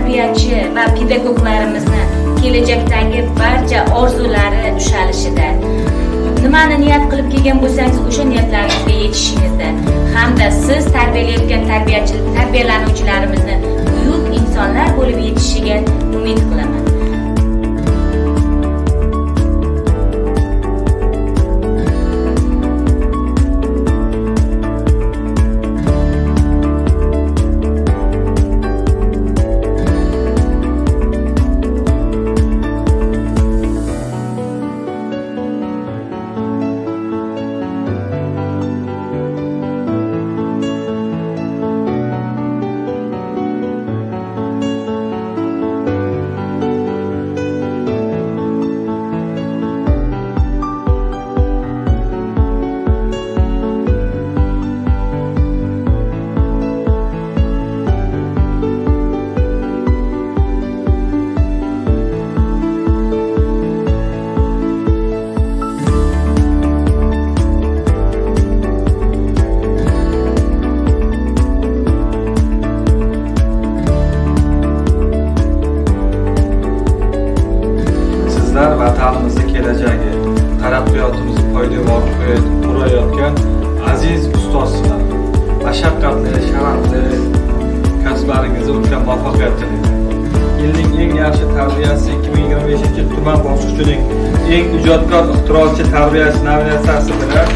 tarbiyachi va pedagoglarimizni kelajakdagi barcha orzulari ushalishida, nimani niyat qilib kelgan bo'lsangiz, o'sha niyatlaringizga yetishingizda hamda siz tarbiyalayotgan tarbiyalanuvchilarimizni buyuk insonlar bo'lib yetishishiga umid qilaman. Vatanimizni kelajagi, taraqqiyotimizni poydevor qurayotgan aziz ustozlar, mashaqqatli, sharafli kasblaringizda ulkan muvaffaqiyat tilayman. Yilning eng yaxshi tarbiyasi 2025 tuman bosqichining eng ijodkor ixtirochi tarbiyasi nominatsiyasi bilan